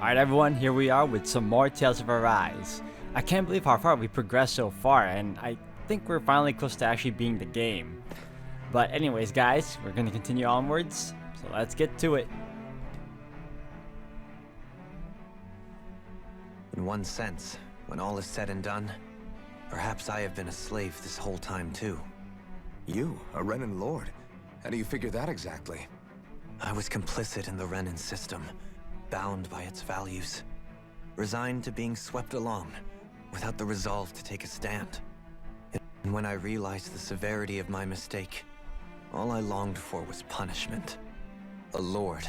Alright everyone, here we are with some more Tales of Arise. I can't believe how far we progressed so far, and I think we're finally close to actually beating the game. But anyways guys, we're going to continue onwards, so let's get to it. In one sense, when all is said and done, perhaps I have been a slave this whole time too. You, a Renan Lord? How do you figure that exactly? I was complicit in the Renan system, bound by its values, resigned to being swept along, without the resolve to take a stand. And when I realized the severity of my mistake, all I longed for was punishment. A lord.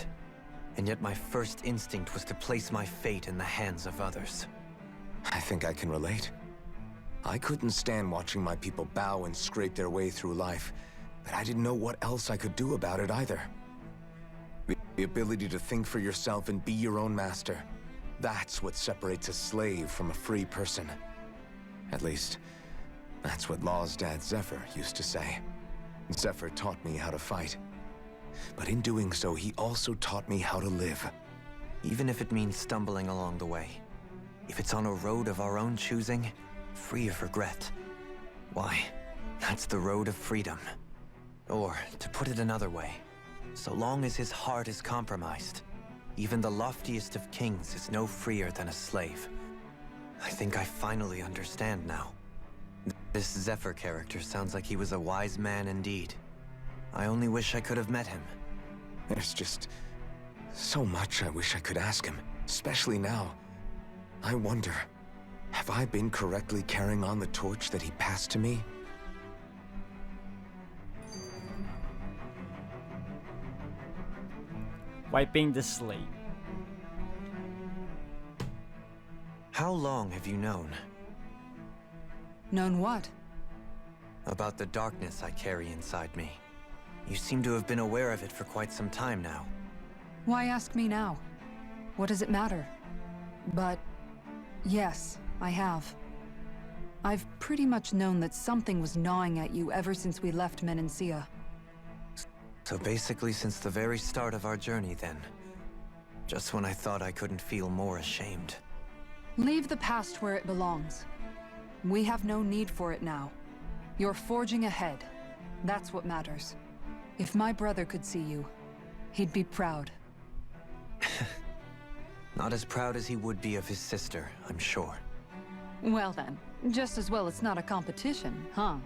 And yet my first instinct was to place my fate in the hands of others. I think I can relate. I couldn't stand watching my people bow and scrape their way through life, but I didn't know what else I could do about it either. The ability to think for yourself and be your own master. That's what separates a slave from a free person. At least, that's what Law's dad Zephyr used to say. Zephyr taught me how to fight. But in doing so, he also taught me how to live. Even if it means stumbling along the way. If it's on a road of our own choosing, free of regret. Why, that's the road of freedom. Or, to put it another way, so long as his heart is compromised, even the loftiest of kings is no freer than a slave. I think I finally understand now. This Zephyr character sounds like he was a wise man indeed. I only wish I could have met him. There's just so much I wish I could ask him, especially now. I wonder, have I been correctly carrying on the torch that he passed to me? Wiping the slate. How long have you known? Known what? About the darkness I carry inside me. You seem to have been aware of it for quite some time now. Why ask me now? What does it matter? But yes, I have. I've pretty much known that something was gnawing at you ever since we left Menancia. So basically since the very start of our journey then. Just when I thought I couldn't feel more ashamed. Leave the past where it belongs. We have no need for it now. You're forging ahead. That's what matters. If my brother could see you, he'd be proud. Not as proud as he would be of his sister, I'm sure. Well then, just as well it's not a competition, huh?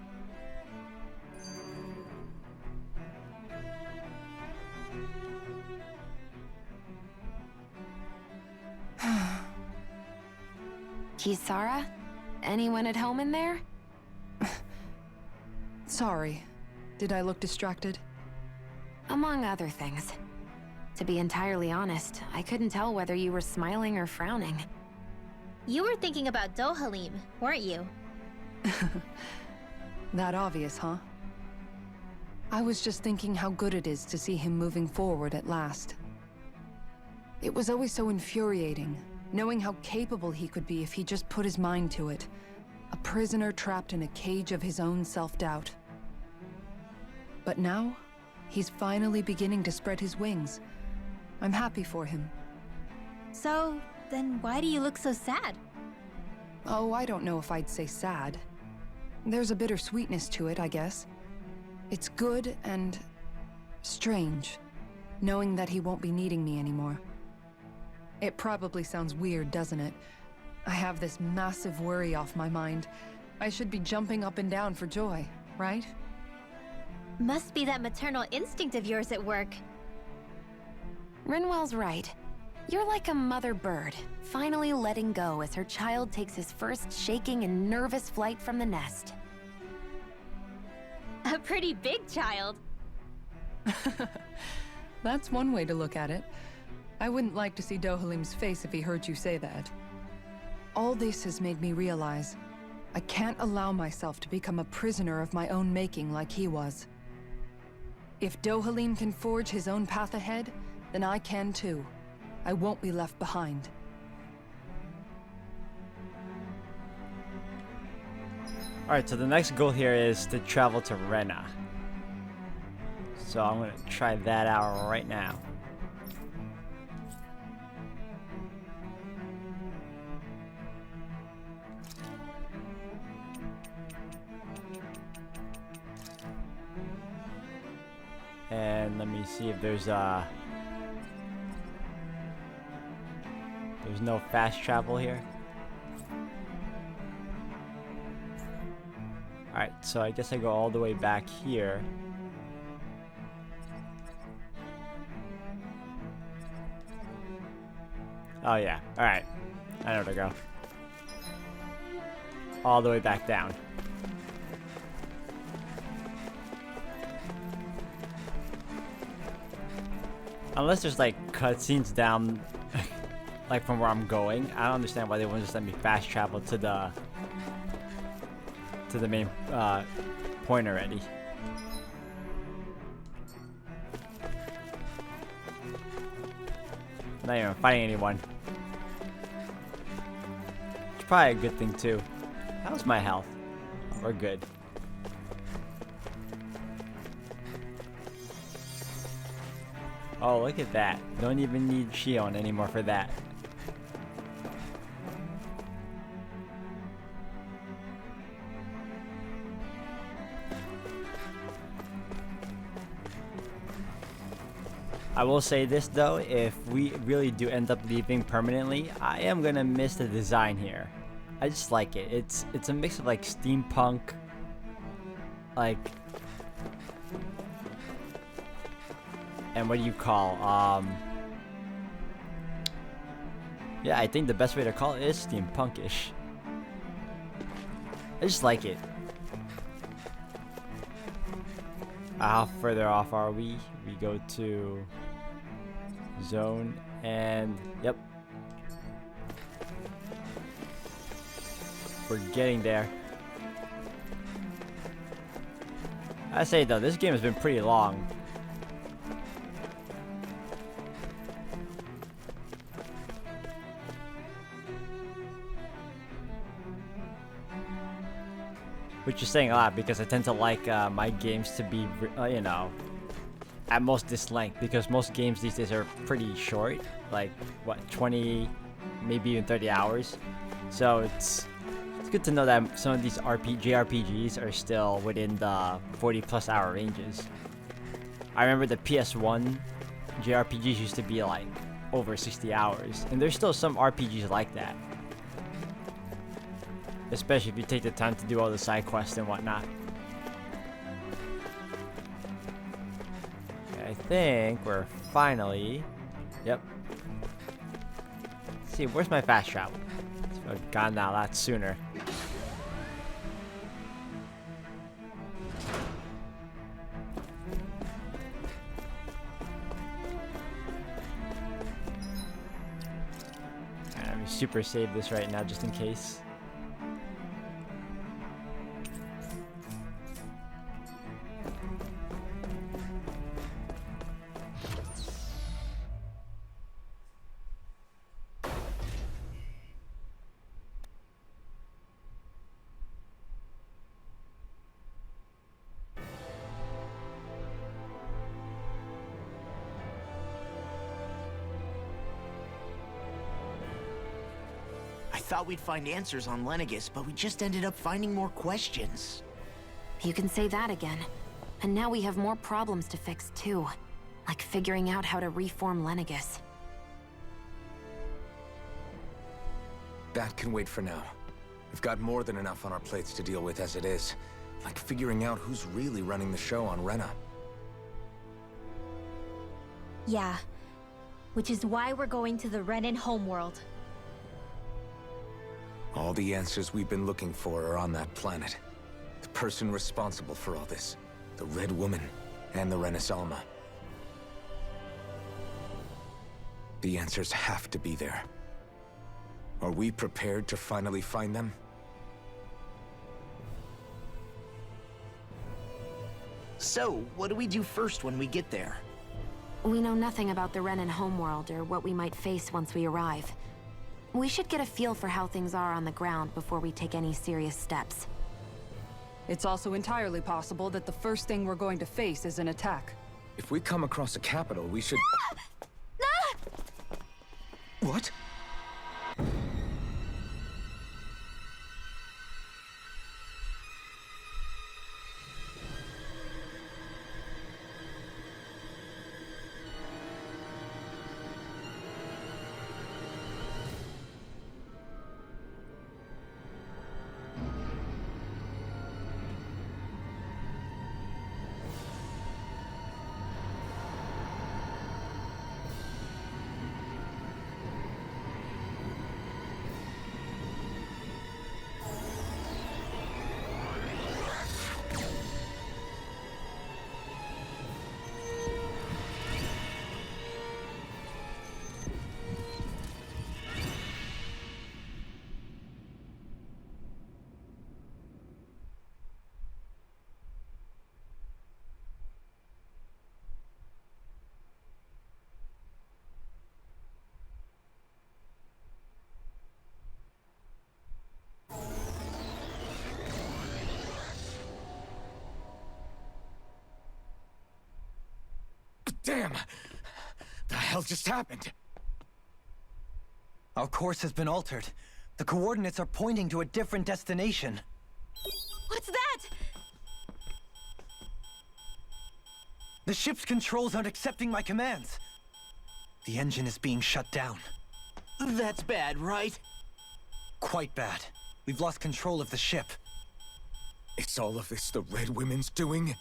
Kisara? Anyone at home in there? Sorry. Did I look distracted? Among other things. To be entirely honest, I couldn't tell whether you were smiling or frowning. You were thinking about Dohalim, weren't you? That obvious, huh? I was just thinking how good it is to see him moving forward at last. It was always so infuriating, knowing how capable he could be if he just put his mind to it. A prisoner trapped in a cage of his own self-doubt. But now, he's finally beginning to spread his wings. I'm happy for him. So, then why do you look so sad? Oh, I don't know if I'd say sad. There's a bittersweetness to it, I guess. It's good and strange, knowing that he won't be needing me anymore. It probably sounds weird, doesn't it? I have this massive worry off my mind. I should be jumping up and down for joy, right? Must be that maternal instinct of yours at work. Rinwell's right. You're like a mother bird, finally letting go as her child takes his first shaking and nervous flight from the nest. A pretty big child. That's one way to look at it. I wouldn't like to see Dohalim's face if he heard you say that. All this has made me realize I can't allow myself to become a prisoner of my own making like he was. If Dohalim can forge his own path ahead, then I can too. I won't be left behind. Alright, so the next goal here is to travel to Rena. So I'm going to try that out right now. And let me see if there's no fast travel here. Alright, so I guess I go all the way back here. Oh yeah, alright. I know where to go. All the way back down. Unless there's like cutscenes down like from where I'm going. I don't understand why they wouldn't just let me fast travel to the main point already. Not even fighting anyone. It's probably a good thing too. How's my health? We're good. Oh, look at that. Don't even need Shion anymore for that. I will say this though, if we really do end up leaving permanently, I am gonna miss the design here. I just like it. It's a mix of like steampunk, like, and what do you call, yeah, I think the best way to call it is steampunkish. I just like it. How further off are we? We go to zone, and yep, we're getting there. I say though, this game has been pretty long. Which is saying a lot because I tend to like my games to be, you know, at most this length, because most games these days are pretty short, like what, 20, maybe even 30 hours. So it's good to know that some of these JRPGs are still within the 40+ hour ranges. I remember the PS1 JRPGs used to be like over 60 hours, and there's still some RPGs like that. Especially if you take the time to do all the side quests and whatnot. Okay, I think we're finally... Yep. Let's see, where's my fast travel? I've gotten that a lot sooner. Alright, let me super save this right now just in case. I thought we'd find answers on Lenegis, but we just ended up finding more questions. You can say that again. And now we have more problems to fix too. Like figuring out how to reform Lenegis. That can wait for now. We've got more than enough on our plates to deal with as it is. Like figuring out who's really running the show on Rena. Yeah. Which is why we're going to the Renan homeworld. All the answers we've been looking for are on that planet. The person responsible for all this, the Red Woman, and the Renasalma. The answers have to be there. Are we prepared to finally find them? So, what do we do first when we get there? We know nothing about the Renan homeworld or what we might face once we arrive. We should get a feel for how things are on the ground before we take any serious steps. It's also entirely possible that the first thing we're going to face is an attack. If we come across a capital, we should... What? Damn! The hell just happened? Our course has been altered. The coordinates are pointing to a different destination. What's that? The ship's controls aren't accepting my commands. The engine is being shut down. That's bad, right? Quite bad. We've lost control of the ship. It's all of this the Red Women's doing?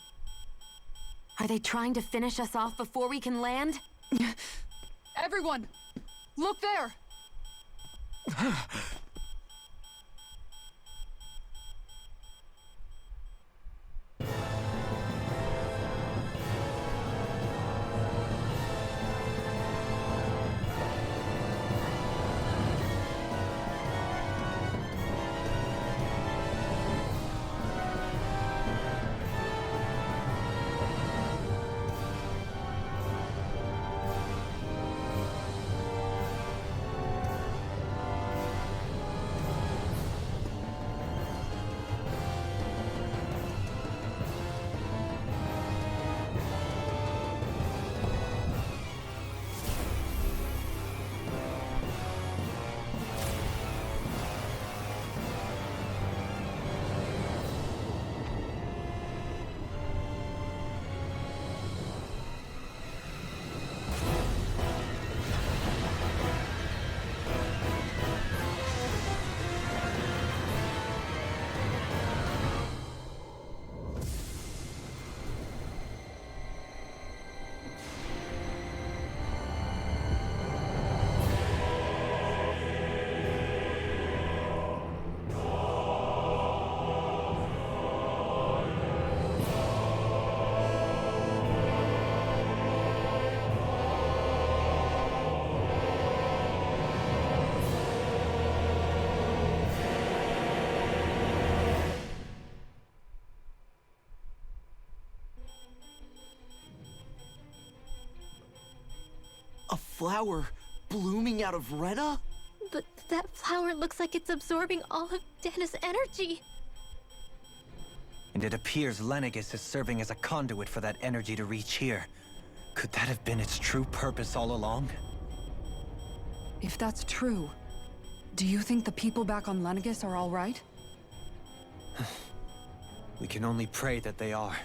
Are they trying to finish us off before we can land? Everyone! Look there! A flower blooming out of Rena? But that flower looks like it's absorbing all of Dana's energy. And it appears Lenegis is serving as a conduit for that energy to reach here. Could that have been its true purpose all along? If that's true, do you think the people back on Lenegis are all right? We can only pray that they are.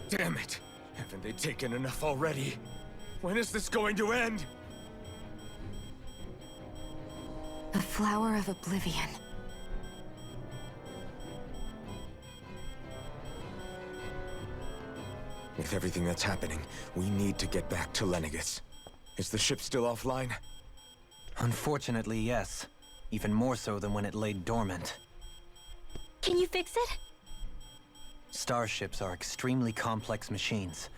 Damn it! Haven't they taken enough already? When is this going to end? The Flower of Oblivion. With everything that's happening, we need to get back to Lenegis. Is the ship still offline? Unfortunately, yes. Even more so than when it lay dormant. Can you fix it? Starships are extremely complex machines.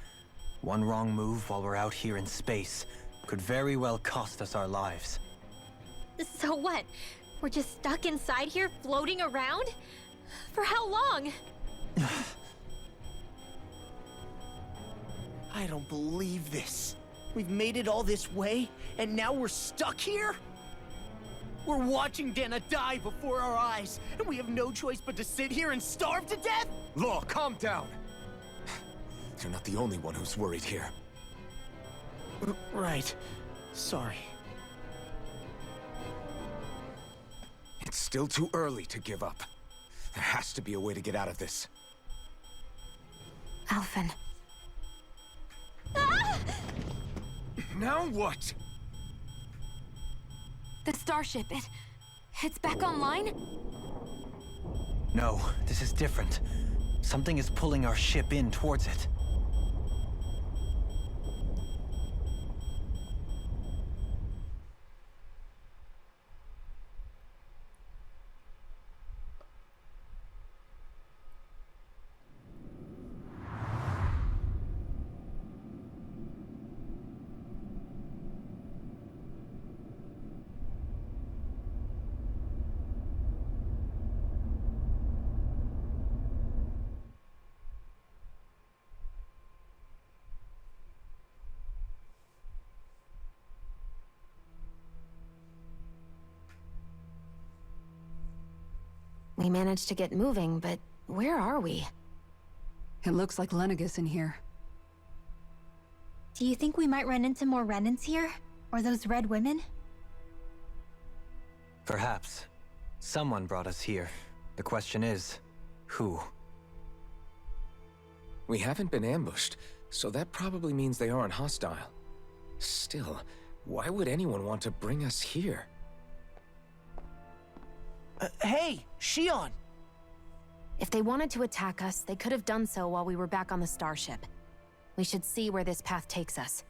One wrong move while we're out here in space could very well cost us our lives. So what? We're just stuck inside here, floating around? For how long? I don't believe this. We've made it all this way, and now we're stuck here? We're watching Dana die before our eyes, and we have no choice but to sit here and starve to death? Law, calm down! You're not the only one who's worried here. Right. Sorry. It's still too early to give up. There has to be a way to get out of this. Alphen. Now what? The starship, it's back online? No, this is different. Something is pulling our ship in towards it. We managed to get moving, but where are we? It looks like Lenegis in here. Do you think we might run into more Renans here? Or those red women? Perhaps. Someone brought us here. The question is, who? We haven't been ambushed, so that probably means they aren't hostile. Still, why would anyone want to bring us here? Hey, Shion! If they wanted to attack us, they could have done so while we were back on the starship. We should see where this path takes us.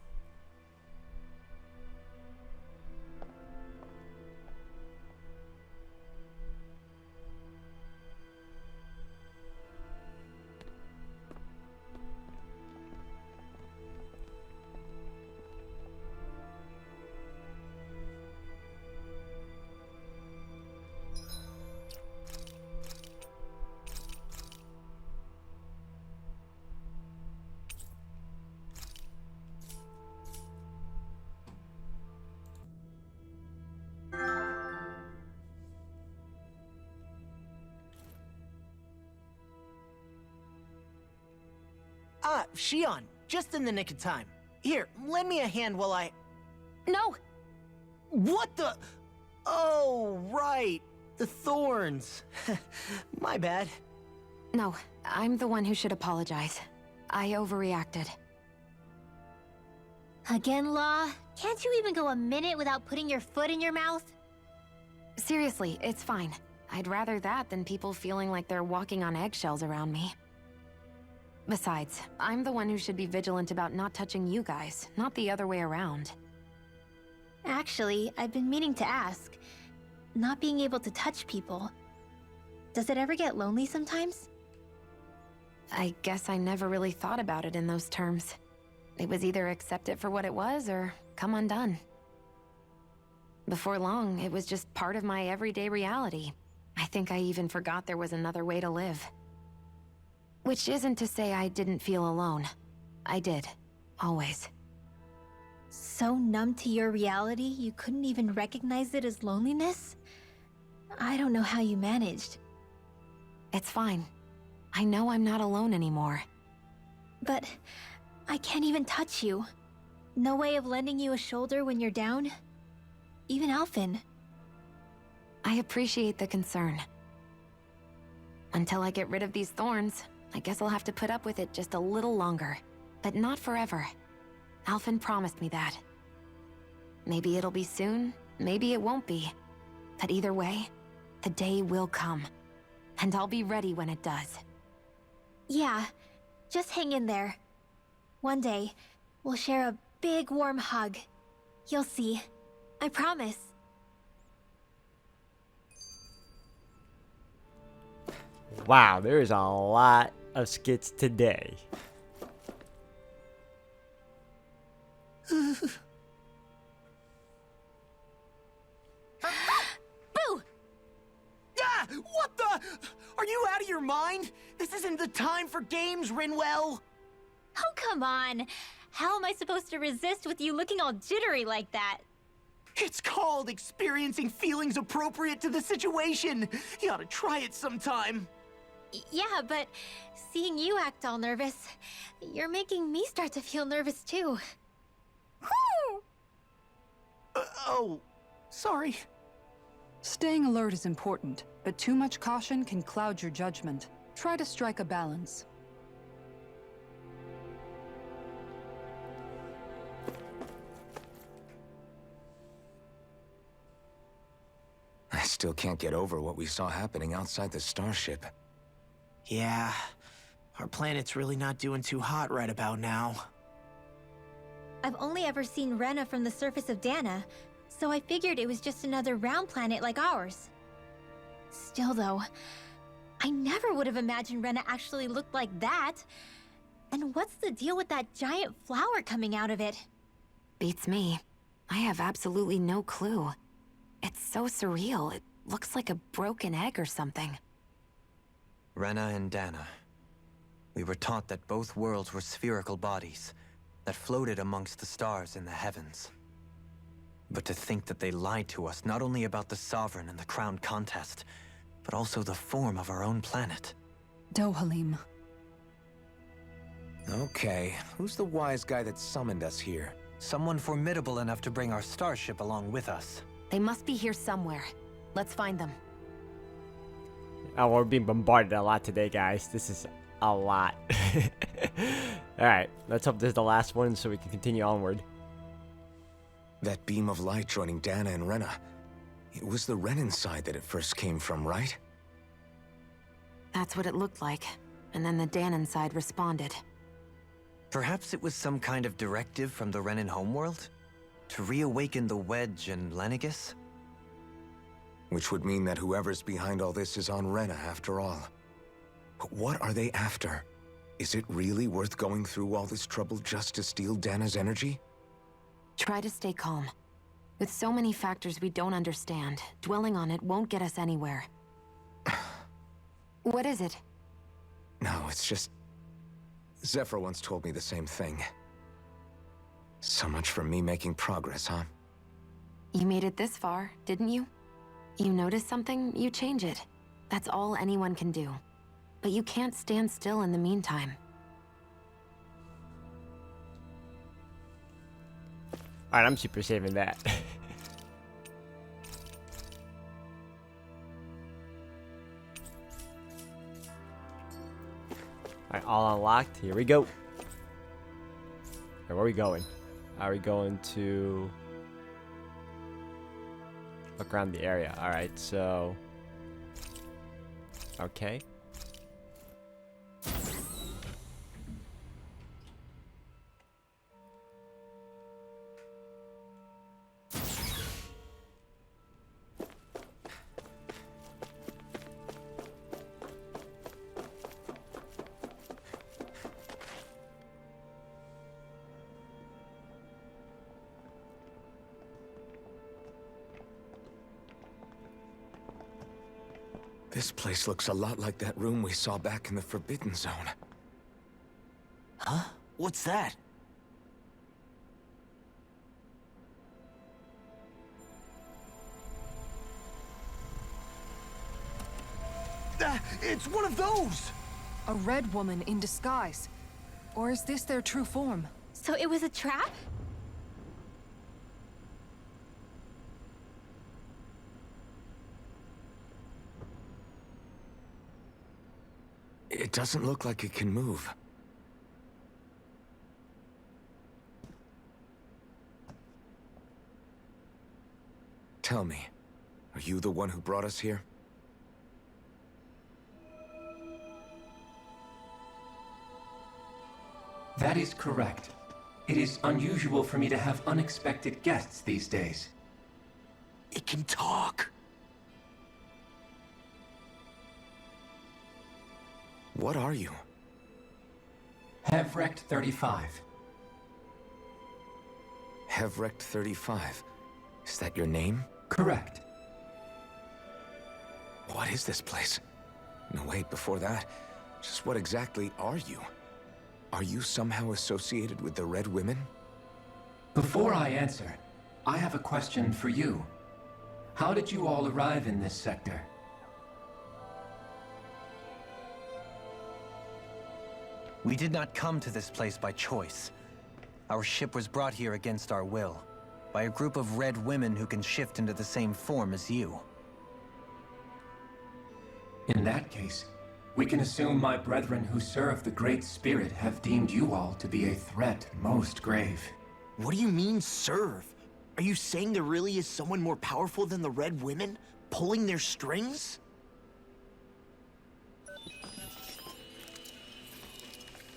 Ah, Shion, just in the nick of time. Here, lend me a hand while I... No! What the... Oh, right. The thorns. My bad. No, I'm the one who should apologize. I overreacted. Again, Law? Can't you even go a minute without putting your foot in your mouth? Seriously, it's fine. I'd rather that than people feeling like they're walking on eggshells around me. Besides, I'm the one who should be vigilant about not touching you guys, not the other way around. Actually, I've been meaning to ask. Not being able to touch people. Does it ever get lonely sometimes? I guess I never really thought about it in those terms. It was either accept it for what it was, or come undone. Before long, it was just part of my everyday reality. I think I even forgot there was another way to live. Which isn't to say I didn't feel alone. I did. Always. So numb to your reality, you couldn't even recognize it as loneliness? I don't know how you managed. It's fine. I know I'm not alone anymore. But I can't even touch you. No way of lending you a shoulder when you're down? Even Alphen. I appreciate the concern. Until I get rid of these thorns, I guess I'll have to put up with it just a little longer. But not forever. Alphen promised me that. Maybe it'll be soon, maybe it won't be. But either way, the day will come. And I'll be ready when it does. Yeah, just hang in there. One day, we'll share a big warm hug. You'll see. I promise. Wow, there is a lot of skits today. Boo! Ah! What the... Are you out of your mind? This isn't the time for games, Rinwell! Oh, come on. How am I supposed to resist with you looking all jittery like that? It's called experiencing feelings appropriate to the situation. You ought to try it sometime. Yeah, but seeing you act all nervous, you're making me start to feel nervous too. Oh, sorry. Staying alert is important, but too much caution can cloud your judgment. Try to strike a balance. I still can't get over what we saw happening outside the starship. Yeah, our planet's really not doing too hot right about now. I've only ever seen Rena from the surface of Dana, so I figured it was just another round planet like ours. Still though, I never would have imagined Rena actually looked like that. And what's the deal with that giant flower coming out of it? Beats me. I have absolutely no clue. It's so surreal. It looks like a broken egg or something. Rena and Dana. We were taught that both worlds were spherical bodies that floated amongst the stars in the heavens. But to think that they lied to us not only about the Sovereign and the Crown contest, but also the form of our own planet. Dohalim. Okay, who's the wise guy that summoned us here? Someone formidable enough to bring our starship along with us. They must be here somewhere. Let's find them. Oh, we're being bombarded a lot today, guys. This is a lot. Alright, let's hope this is the last one so we can continue onward. That beam of light joining Dana and Rena. It was the Renan side that it first came from, right? That's what it looked like. And then the Danon side responded. Perhaps it was some kind of directive from the Renan homeworld? To reawaken the Wedge and Lenegis? Which would mean that whoever's behind all this is on Rena after all. But what are they after? Is it really worth going through all this trouble just to steal Dana's energy? Try to stay calm. With so many factors we don't understand, dwelling on it won't get us anywhere. What is it? No, it's just... Zephyr once told me the same thing. So much for me making progress, huh? You made it this far, didn't you? You notice something, you change it. That's all anyone can do. But you can't stand still in the meantime. Alright, I'm super saving that. Alright, all unlocked. Here we go. Where are we going? Are we going to look around the area? Alright, so... Okay. This place looks a lot like that room we saw back in the Forbidden Zone. Huh? What's that? It's one of those! A red woman in disguise. Or is this their true form? So it was a trap? It doesn't look like it can move. Tell me, are you the one who brought us here? That is correct. It is unusual for me to have unexpected guests these days. It can talk. What are you? Hevrect 35. Hevrect 35. Is that your name? Correct. What is this place? No, wait, before that, just what exactly are you? Are you somehow associated with the Red Women? Before I answer, I have a question for you. How did you all arrive in this sector? We did not come to this place by choice. Our ship was brought here against our will, by a group of red women who can shift into the same form as you. In that case, we can assume my brethren who serve the Great Spirit have deemed you all to be a threat most grave. What do you mean, serve? Are you saying there really is someone more powerful than the Red Women, pulling their strings?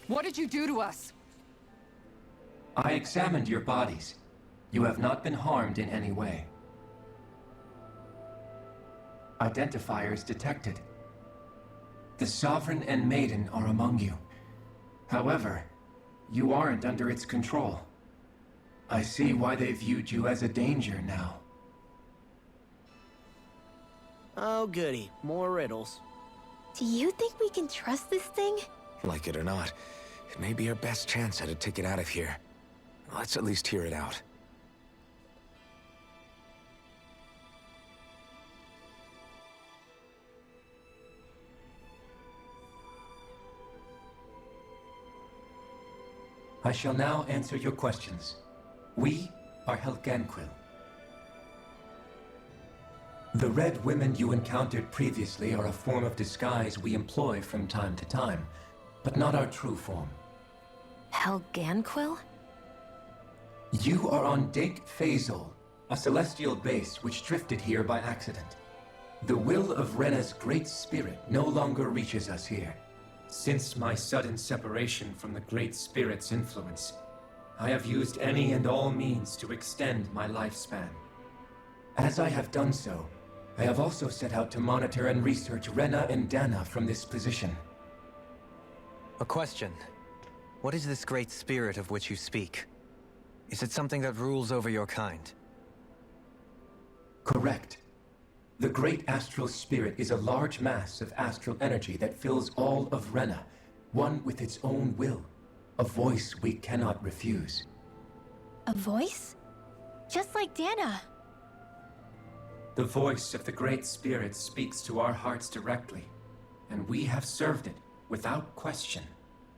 What did you do to us? I examined your bodies. You have not been harmed in any way. Identifiers detected. The Sovereign and Maiden are among you. However, you aren't under its control. I see why they viewed you as a danger now. Oh, goody. More riddles. Do you think we can trust this thing? Like it or not, it may be our best chance at a ticket out of here. Let's at least hear it out. I shall now answer your questions. We are Helganquil. The red women you encountered previously are a form of disguise we employ from time to time, but not our true form. Helganquil? You are on Dake Phasol, a celestial base which drifted here by accident. The will of Rena's great spirit no longer reaches us here. Since my sudden separation from the Great Spirit's influence, I have used any and all means to extend my lifespan. As I have done so, I have also set out to monitor and research Rena and Dana from this position. A question. What is this great spirit of which you speak? Is it something that rules over your kind? Correct. The Great Astral Spirit is a large mass of astral energy that fills all of Rena, one with its own will, a voice we cannot refuse. A voice? Just like Dana. The voice of the Great Spirit speaks to our hearts directly, and we have served it, without question,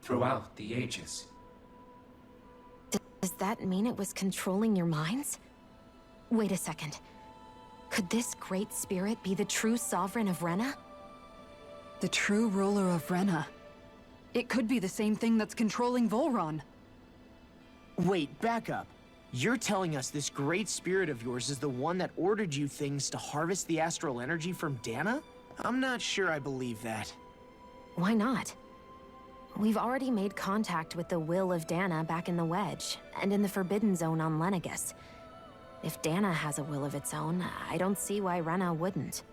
throughout the ages. Does that mean it was controlling your minds? Wait a second. Could this great spirit be the true sovereign of Rena? The true ruler of Rena. It could be the same thing that's controlling Volron. Wait, back up. You're telling us this great spirit of yours is the one that ordered you things to harvest the astral energy from Dana? I'm not sure I believe that. Why not? We've already made contact with the will of Dana back in the Wedge, and in the Forbidden Zone on Lenegus. If Dana has a will of its own, I don't see why Rena wouldn't.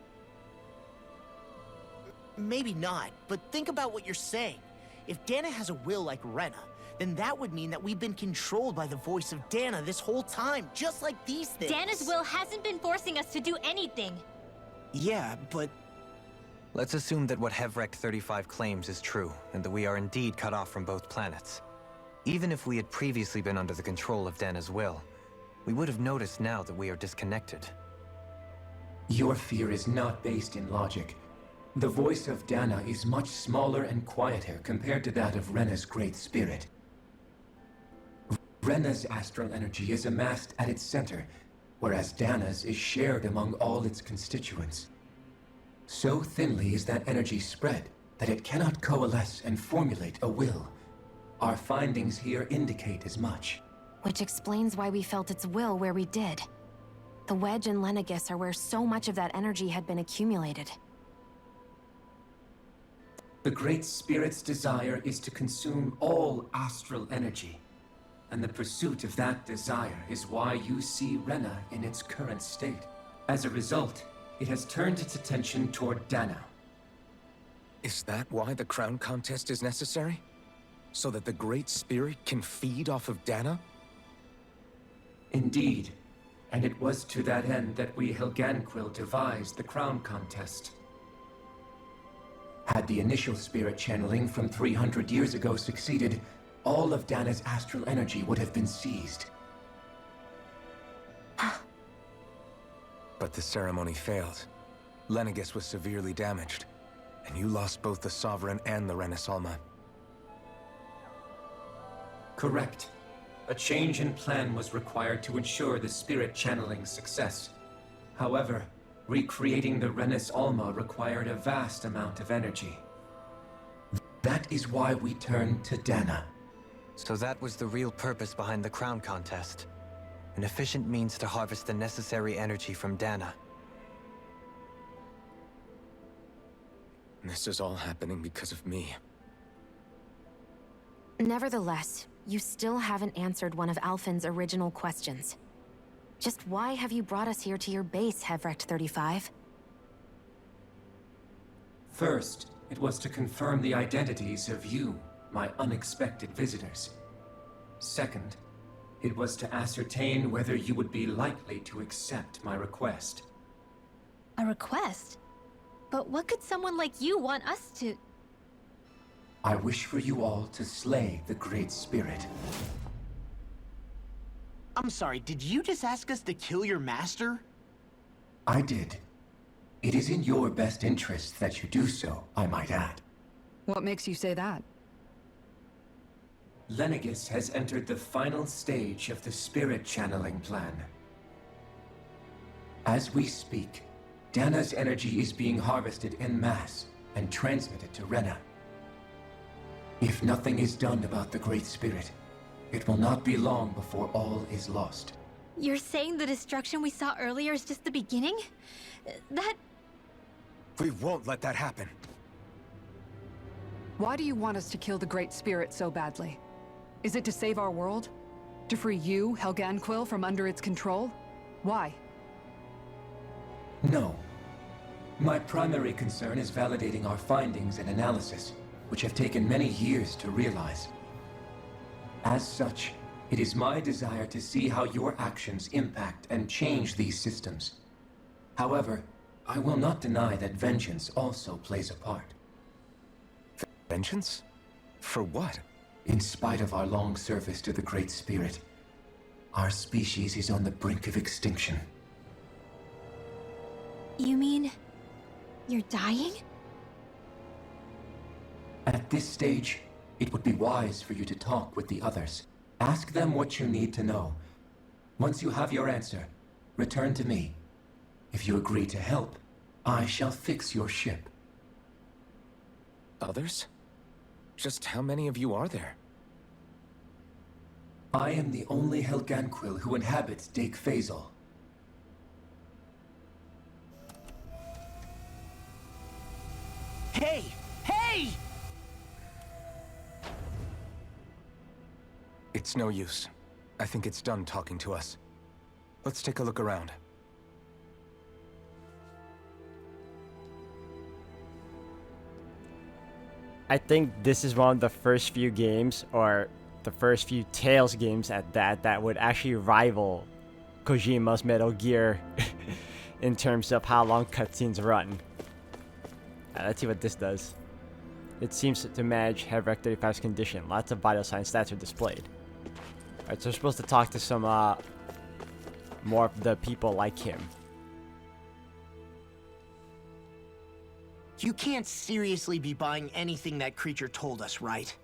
Maybe not, but think about what you're saying. If Dana has a will like Rena, then that would mean that we've been controlled by the voice of Dana this whole time, just like these things. Dana's will hasn't been forcing us to do anything. Yeah, but... Let's assume that what Hevrect 35 claims is true, and that we are indeed cut off from both planets. Even if we had previously been under the control of Dana's will, we would have noticed now that we are disconnected. Your fear is not based in logic. The voice of Dana is much smaller and quieter compared to that of Rena's great spirit. Rena's astral energy is amassed at its center, whereas Dana's is shared among all its constituents. So thinly is that energy spread that it cannot coalesce and formulate a will. Our findings here indicate as much. Which explains why we felt its will where we did. The Wedge and Lenegus are where so much of that energy had been accumulated. The Great Spirit's desire is to consume all astral energy. And the pursuit of that desire is why you see Rena in its current state. As a result, it has turned its attention toward Dana. Is that why the crown contest is necessary? So that the Great Spirit can feed off of Dana? Indeed, and it was to that end that we Helganquil devised the crown contest. Had the initial spirit channeling from 300 years ago succeeded, all of Dana's astral energy would have been seized. But the ceremony failed. Lenegus was severely damaged, and you lost both the Sovereign and the Renasalma. Correct. A change in plan was required to ensure the spirit channeling success. However, recreating the Renis Alma required a vast amount of energy. That is why we turned to Dana. So that was the real purpose behind the crown contest. An efficient means to harvest the necessary energy from Dana. This is all happening because of me. Nevertheless, you still haven't answered one of Alphen's original questions. Just why have you brought us here to your base, Hevrect 35? First, it was to confirm the identities of you, my unexpected visitors. Second, it was to ascertain whether you would be likely to accept my request. A request? But what could someone like you want us to... I wish for you all to slay the Great Spirit. I'm sorry, did you just ask us to kill your master? I did. It is in your best interest that you do so, I might add. What makes you say that? Lenegis has entered the final stage of the spirit channeling plan. As we speak, Dana's energy is being harvested en masse and transmitted to Rena. If nothing is done about the Great Spirit, it will not be long before all is lost. You're saying the destruction we saw earlier is just the beginning? That... We won't let that happen. Why do you want us to kill the Great Spirit so badly? Is it to save our world? To free you, Helganquil, from under its control? Why? No. My primary concern is validating our findings and analysis, which have taken many years to realize. As such, it is my desire to see how your actions impact and change these systems. However, I will not deny that vengeance also plays a part. Vengeance? For what? In spite of our long service to the Great Spirit, our species is on the brink of extinction. You mean... you're dying? At this stage, it would be wise for you to talk with the others. Ask them what you need to know. Once you have your answer, return to me. If you agree to help, I shall fix your ship. Others? Just how many of you are there? I am the only Helganquil who inhabits Dake Phasal. Hey! Hey! It's no use. I think it's done talking to us. Let's take a look around. I think this is one of the first few games, or the first few Tales games at that would actually rival Kojima's Metal Gear in terms of how long cutscenes run. Let's see what this does. It seems to manage Helrek 35's condition. Lots of vital sign stats are displayed. Alright, so we're supposed to talk to some more of the people like him. You can't seriously be buying anything that creature told us, right?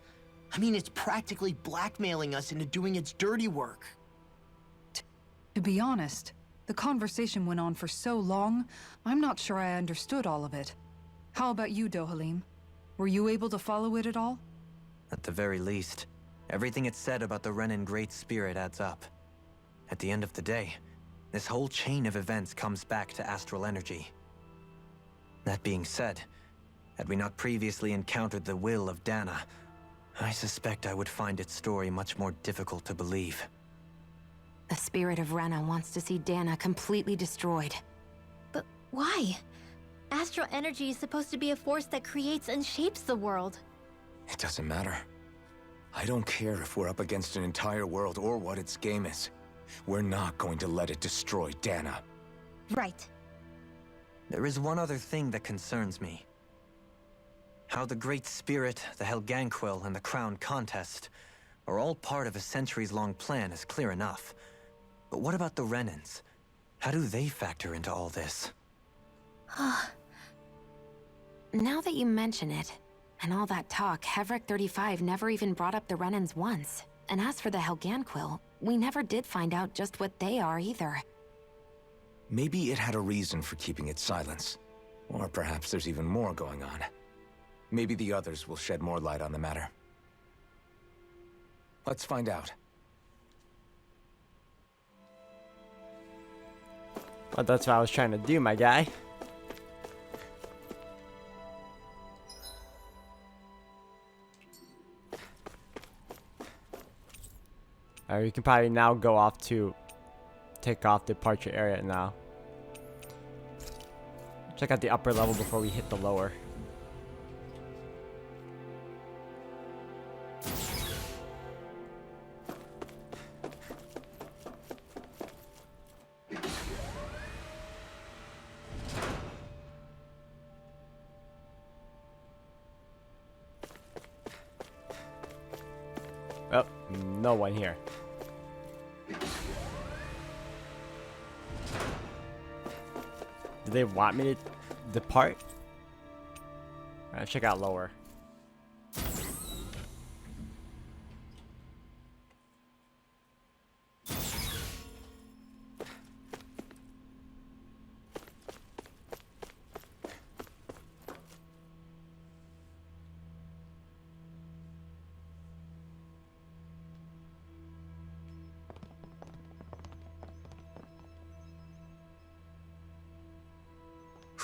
I mean, it's practically blackmailing us into doing its dirty work. To be honest, the conversation went on for so long, I'm not sure I understood all of it. How about you, Dohalim? Were you able to follow it at all? At the very least, everything it said about the Renan Great Spirit adds up. At the end of the day, this whole chain of events comes back to astral energy. That being said, had we not previously encountered the will of Dana, I suspect I would find its story much more difficult to believe. The spirit of Rena wants to see Dana completely destroyed. But why? Astral energy is supposed to be a force that creates and shapes the world. It doesn't matter. I don't care if we're up against an entire world or what its game is. We're not going to let it destroy Dana. Right. There is one other thing that concerns me. How the Great Spirit, the Helganquil, and the Crown Contest are all part of a centuries-long plan is clear enough. But what about the Renans? How do they factor into all this? Now that you mention it, and all that talk, Helrek 35 never even brought up the Renans once. And as for the Helganquil, we never did find out just what they are either. Maybe it had a reason for keeping its silence. Or perhaps there's even more going on. Maybe the others will shed more light on the matter. Let's find out. Well, that's what I was trying to do, my guy. You can probably now go off to take off departure area now. Check out the upper level before we hit the lower. Oh, no one here. Do they want me to depart? Alright, check out lower.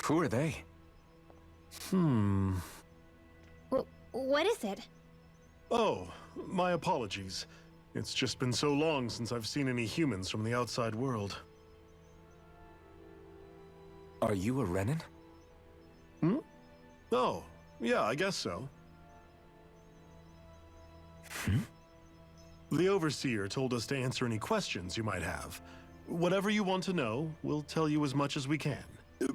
Who are they? What is it? Oh, my apologies. It's just been so long since I've seen any humans from the outside world. Are you a Renan? Oh, yeah, I guess so. The Overseer told us to answer any questions you might have. Whatever you want to know, we'll tell you as much as we can.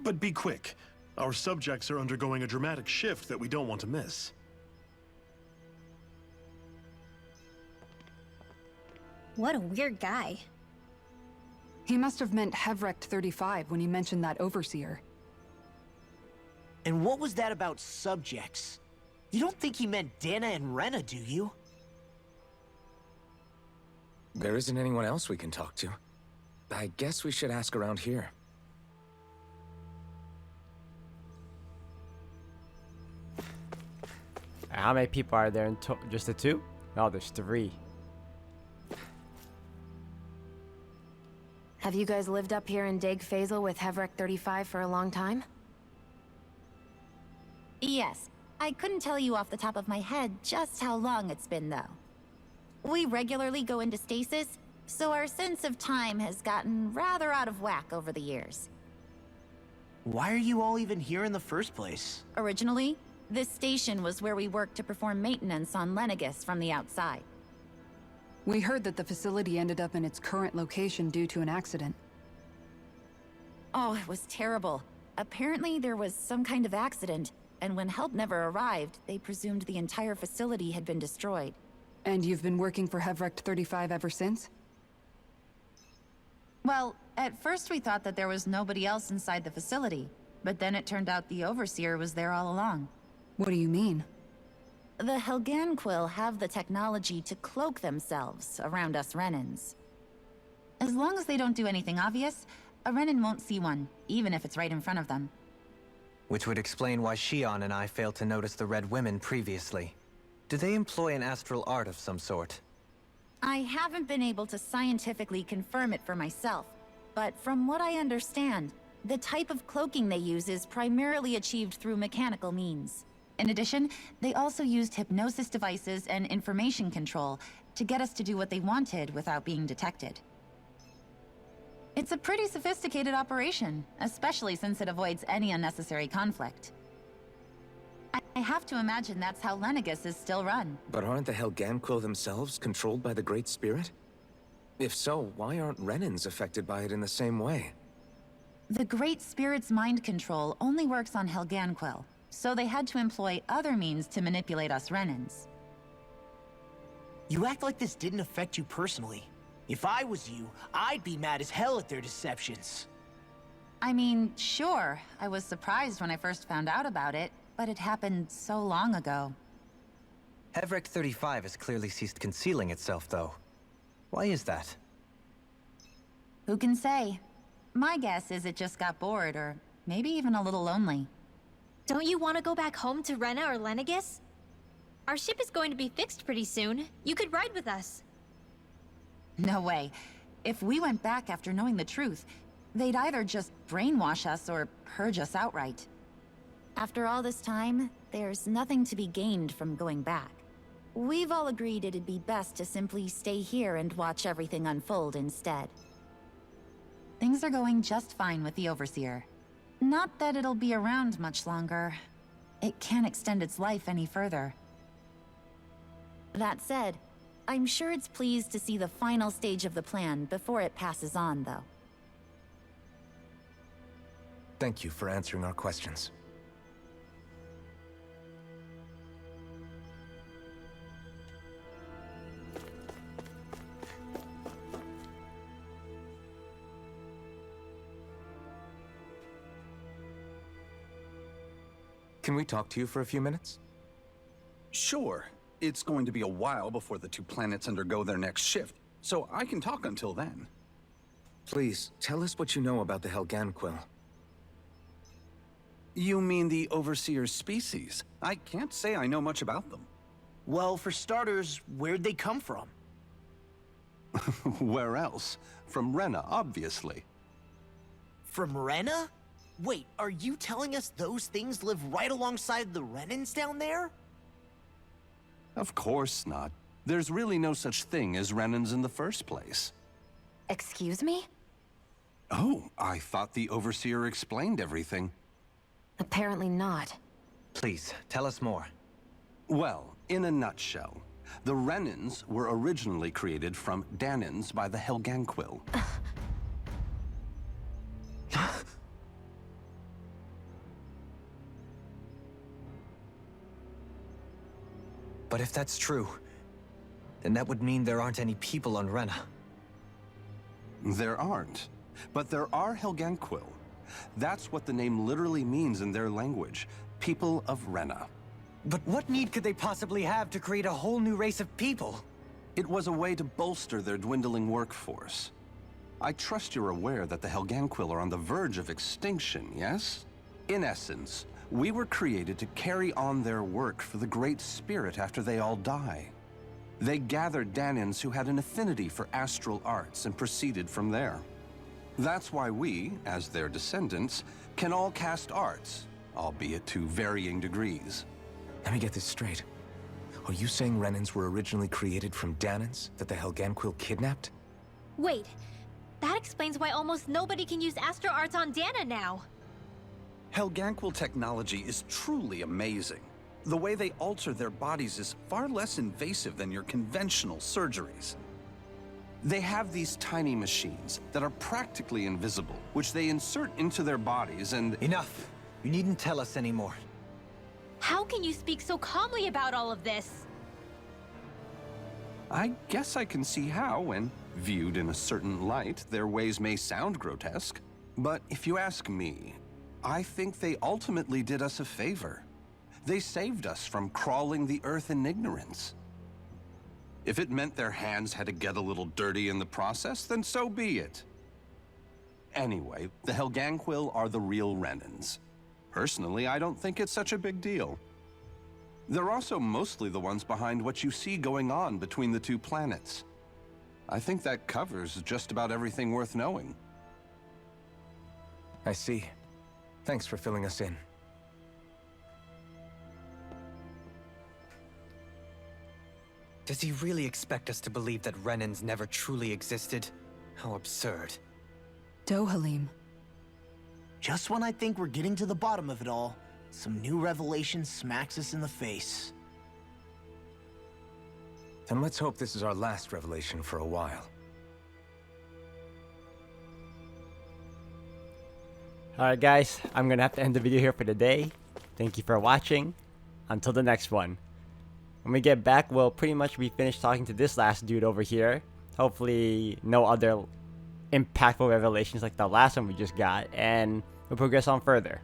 But be quick. Our subjects are undergoing a dramatic shift that we don't want to miss. What a weird guy. He must have meant Hevrecht 35 when he mentioned that Overseer. And what was that about subjects? You don't think he meant Dana and Rena, do you? There isn't anyone else we can talk to. I guess we should ask around here. How many people are there in just the two? Oh, there's 3. Have you guys lived up here in Dag Fazel with Hevrecht 35 for a long time? Yes. I couldn't tell you off the top of my head just how long it's been, though. We regularly go into stasis, so our sense of time has gotten rather out of whack over the years. Why are you all even here in the first place? Originally, this station was where we worked to perform maintenance on Lenegis from the outside. We heard that the facility ended up in its current location due to an accident. Oh, it was terrible. Apparently there was some kind of accident, and when help never arrived, they presumed the entire facility had been destroyed. And you've been working for Hevrecht 35 ever since? Well, at first we thought that there was nobody else inside the facility, but then it turned out the Overseer was there all along. What do you mean? The Helganquil have the technology to cloak themselves around us Renans. As long as they don't do anything obvious, a Renan won't see one, even if it's right in front of them. Which would explain why Shion and I failed to notice the Red Women previously. Do they employ an astral art of some sort? I haven't been able to scientifically confirm it for myself, but from what I understand, the type of cloaking they use is primarily achieved through mechanical means. In addition, they also used hypnosis devices and information control to get us to do what they wanted without being detected. It's a pretty sophisticated operation, especially since it avoids any unnecessary conflict. I have to imagine that's how Lenegis is still run. But aren't the Helganquil themselves controlled by the Great Spirit? If so, why aren't Renans affected by it in the same way? The Great Spirit's mind control only works on Helganquil, so they had to employ other means to manipulate us Renans. You act like this didn't affect you personally. If I was you, I'd be mad as hell at their deceptions. I mean, sure, I was surprised when I first found out about it, but it happened so long ago. Hevrecht 35 has clearly ceased concealing itself, though. Why is that? Who can say? My guess is it just got bored, or maybe even a little lonely. Don't you want to go back home to Rena or Lenegis? Our ship is going to be fixed pretty soon. You could ride with us. No way. If we went back after knowing the truth, they'd either just brainwash us or purge us outright. After all this time, there's nothing to be gained from going back. We've all agreed it'd be best to simply stay here and watch everything unfold instead. Things are going just fine with the Overseer. Not that it'll be around much longer. It can't extend its life any further. That said, I'm sure it's pleased to see the final stage of the plan before it passes on, though. Thank you for answering our questions. Can we talk to you for a few minutes? Sure. It's going to be a while before the two planets undergo their next shift, so I can talk until then. Please, tell us what you know about the Helganquil. You mean the Overseer's species? I can't say I know much about them. Well, for starters, where'd they come from? Where else? From Rena, obviously. From Rena? Wait, are you telling us those things live right alongside the Renans down there? Of course not. There's really no such thing as Renans in the first place. Excuse me? Oh, I thought the Overseer explained everything. Apparently not. Please, tell us more. Well, in a nutshell, the Renans were originally created from Danans by the Helganquil. But if that's true, then that would mean there aren't any people on Rena. There aren't, but there are Helganquil. That's what the name literally means in their language, people of Rena. But what need could they possibly have to create a whole new race of people? It was a way to bolster their dwindling workforce. I trust you're aware that the Helganquil are on the verge of extinction, yes? In essence, we were created to carry on their work for the Great Spirit after they all die. They gathered Danans who had an affinity for astral arts and proceeded from there. That's why we, as their descendants, can all cast arts, albeit to varying degrees. Let me get this straight. Are you saying Renans were originally created from Danans that the Helganquil kidnapped? Wait, that explains why almost nobody can use Astro Arts on Dana now. Helganquil technology is truly amazing. The way they alter their bodies is far less invasive than your conventional surgeries. They have these tiny machines that are practically invisible, which they insert into their bodies and— Enough! You needn't tell us anymore. How can you speak so calmly about all of this? I guess I can see how, when viewed in a certain light, their ways may sound grotesque. But if you ask me, I think they ultimately did us a favor. They saved us from crawling the earth in ignorance. If it meant their hands had to get a little dirty in the process, then so be it. Anyway, the Helganquil are the real Renans. Personally, I don't think it's such a big deal. They're also mostly the ones behind what you see going on between the two planets. I think that covers just about everything worth knowing. I see. Thanks for filling us in. Does he really expect us to believe that Renans never truly existed? How absurd. Dohalim. Just when I think we're getting to the bottom of it all, some new revelation smacks us in the face. Then let's hope this is our last revelation for a while. Alright guys, I'm gonna have to end the video here for today. Thank you for watching. Until the next one. When we get back, we'll pretty much be finished talking to this last dude over here. Hopefully no other impactful revelations like the last one we just got, and we'll progress on further.